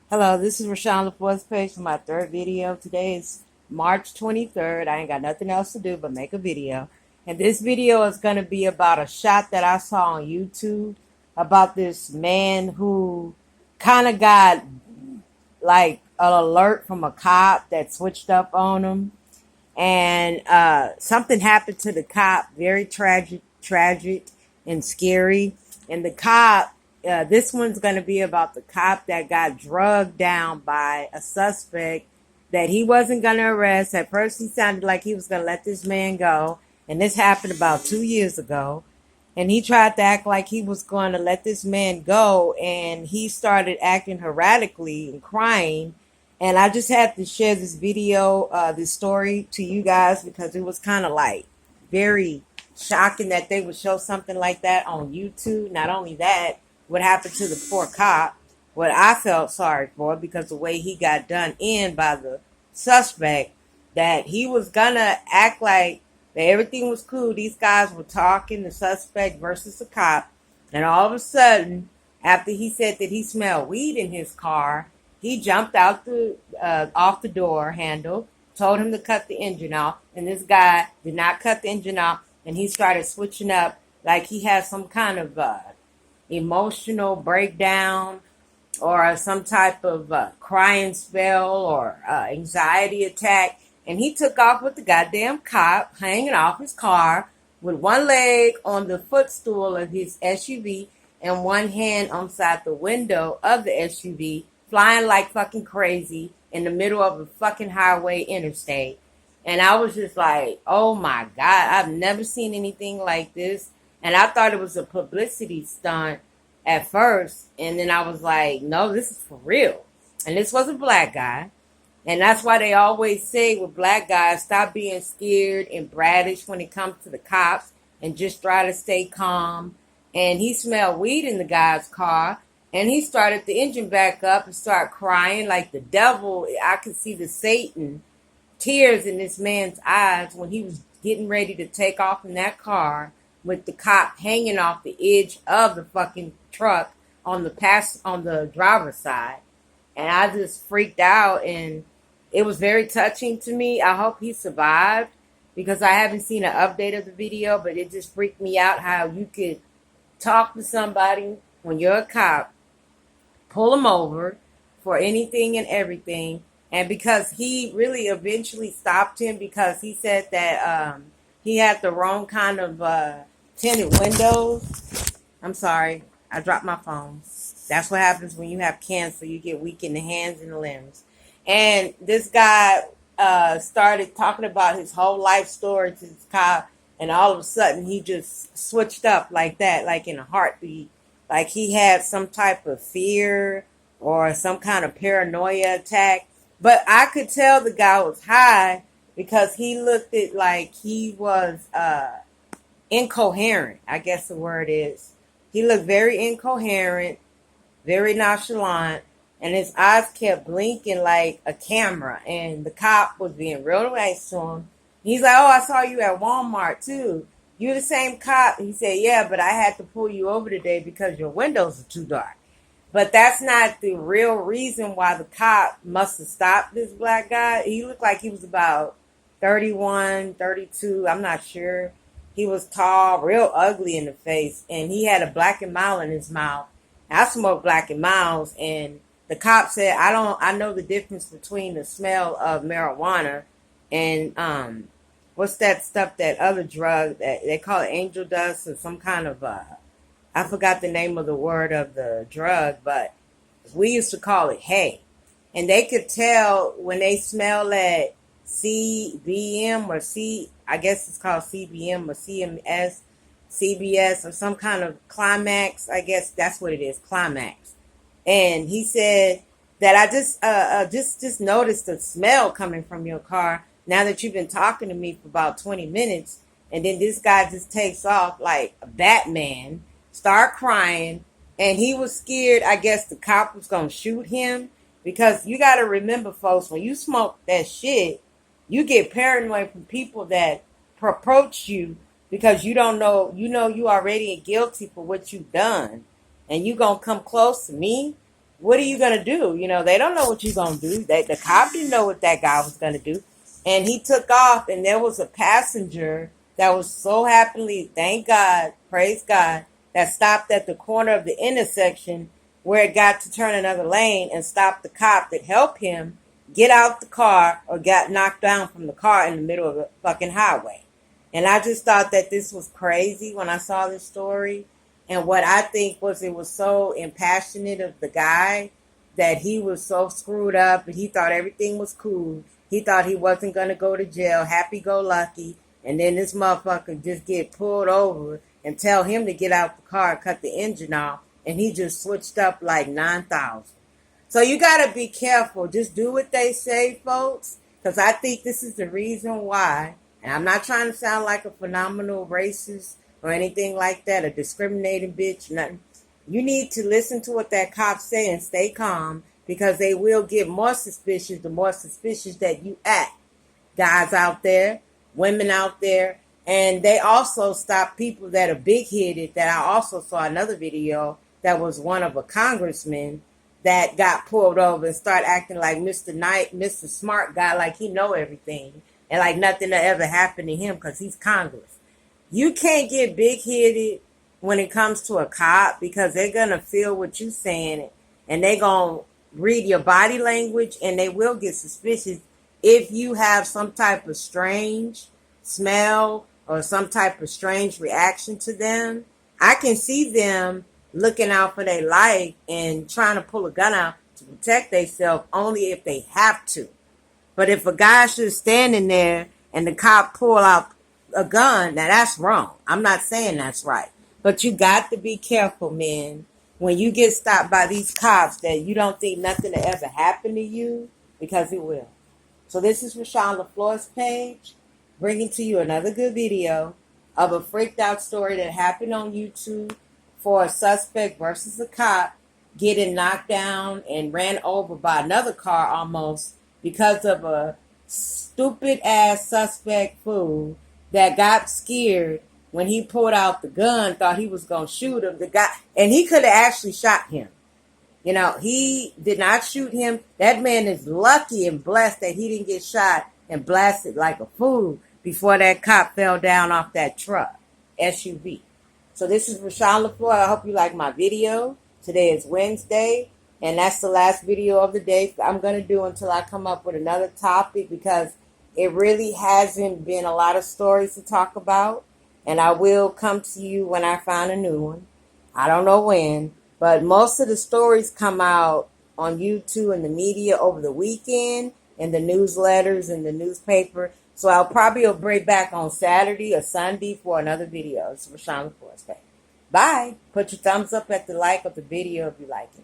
Hello, this is Rashaan Leflore's page for my third video. Today is March 23rd. I ain't got nothing else to do but make a video. And this video is going to be about a shot that I saw on YouTube about this man who kind of got like an alert from a cop that switched up on him. And something happened to the cop, very tragic and scary. And the cop, this one's going to be about the cop that got drugged down by a suspect that he wasn't going to arrest. At first, he sounded like he was going to let this man go. And this happened about 2 years ago. And he tried to act like he was going to let this man go. And he started acting erratically and crying. And I just had to share this video, this story to you guys because it was kind of like very shocking that they would show something like that on YouTube. Not only that, what happened to the poor cop, what I felt sorry for because the way he got done in by the suspect, that he was gonna act like that everything was cool. These guys were talking, the suspect versus the cop, and all of a sudden, after he said that he smelled weed in his car, he jumped out the off the door handle, told him to cut the engine off, and this guy did not cut the engine off, and he started switching up like he had some kind of emotional breakdown or some type of crying spell or anxiety attack. And he took off with the goddamn cop hanging off his car with one leg on the footstool of his SUV and one hand on side the window of the SUV, flying like fucking crazy in the middle of a fucking highway interstate. And I was just like, oh my God, I've never seen anything like this. And I thought it was a publicity stunt at first. And then I was like, no, this is for real. And this was a black guy. And that's why they always say with black guys, stop being scared and bratish when it comes to the cops and just try to stay calm. And he smelled weed in the guy's car. And he started the engine back up and started crying like the devil. I could see the Satan tears in this man's eyes when he was getting ready to take off in that car with the cop hanging off the edge of the fucking truck on the driver's side. And I just freaked out, and it was very touching to me. I hope he survived because I haven't seen an update of the video, but it just freaked me out how you could talk to somebody when you're a cop, pull them over for anything and everything. And because he really eventually stopped him because he said that he had the wrong kind of tinted windows. I'm sorry, I dropped my phone. That's what happens when you have cancer. You get weak in the hands and the limbs. And this guy started talking about his whole life story to this cop. And all of a sudden, he just switched up like that, like in a heartbeat. Like he had some type of fear or some kind of paranoia attack. But I could tell the guy was high because he looked it like he was incoherent, I guess the word is. He looked very incoherent, very nonchalant, and his eyes kept blinking like a camera. And the cop was being real nice to him. He's like, oh, I saw you at Walmart too. You the same cop? He said, yeah, but I had to pull you over today because your windows are too dark. But that's not the real reason why the cop must have stopped this black guy. He looked like he was about 31, 32. I'm not sure. He was tall, real ugly in the face, and he had a Black and Mild in his mouth. I smoked Black and Milds, and the cop said, I know the difference between the smell of marijuana and what's that stuff, that other drug that they call it angel dust or some kind of I forgot the name of the word of the drug, but we used to call it hay. And they could tell when they smell that CBM or I guess it's called CBM or CMS, CBS or some kind of climax. I guess that's what it is, climax. And he said that I just noticed the smell coming from your car now that you've been talking to me for about 20 minutes. And then this guy just takes off like a Batman, start crying, and he was scared. I guess the cop was gonna shoot him because you got to remember, folks, when you smoke that shit, you get paranoid from people that approach you because you don't know, you already guilty for what you've done, and you gonna come close to me. what are you gonna do? You know, they don't know what you're gonna do. The cop didn't know what that guy was gonna do. And he took off, and there was a passenger that was so happily, thank God, praise God, that stopped at the corner of the intersection where it got to turn another lane and stopped the cop that helped him get out the car or got knocked down from the car in the middle of the fucking highway. And I just thought that this was crazy when I saw this story. And what I think was it was so impassionate of the guy that he was so screwed up and he thought everything was cool. He thought he wasn't going to go to jail, happy go lucky. And then this motherfucker just get pulled over and tell him to get out the car and cut the engine off. And he just switched up like 9,000. So you got to be careful. Just do what they say, folks. Because I think this is the reason why. And I'm not trying to sound like a phenomenal racist or anything like that, a discriminating bitch, nothing. You need to listen to what that cop say and stay calm because they will get more suspicious the more suspicious that you act. Guys out there, women out there, and they also stop people that are big-headed that I also saw another video that was one of a congressman that got pulled over and started acting like Mr. Knight, Mr. Smart guy, like he know everything and like nothing will ever happen to him because he's Congress. You can't get big-headed when it comes to a cop because they're going to feel what you're saying and they're going to read your body language and they will get suspicious if you have some type of strange smell or some type of strange reaction to them. I can see them looking out for their life and trying to pull a gun out to protect themselves only if they have to. But if a guy's just standing there and the cop pull out a gun, now that's wrong. I'm not saying that's right. But you got to be careful, man, when you get stopped by these cops that you don't think nothing will ever happen to you because it will. So this is Rashaan Leflore's page, bringing to you another good video of a freaked out story that happened on YouTube for a suspect versus a cop getting knocked down and ran over by another car almost because of a stupid ass suspect fool that got scared when he pulled out the gun, thought he was going to shoot him. The guy, and he could have actually shot him. You know, he did not shoot him. That man is lucky and blessed that he didn't get shot and blasted like a fool before that cop fell down off that truck, SUV. So this is Rashaan Leflore. I hope you like my video. Today is Wednesday, and that's the last video of the day I'm going to do until I come up with another topic because it really hasn't been a lot of stories to talk about, and I will come to you when I find a new one. I don't know when, but most of the stories come out on YouTube and the media over the weekend and the newsletters and the newspaper. So I'll probably bring back on Saturday or Sunday for another video. It's Rashaan Leflore's page. Bye. Put your thumbs up at the like of the video if you like it.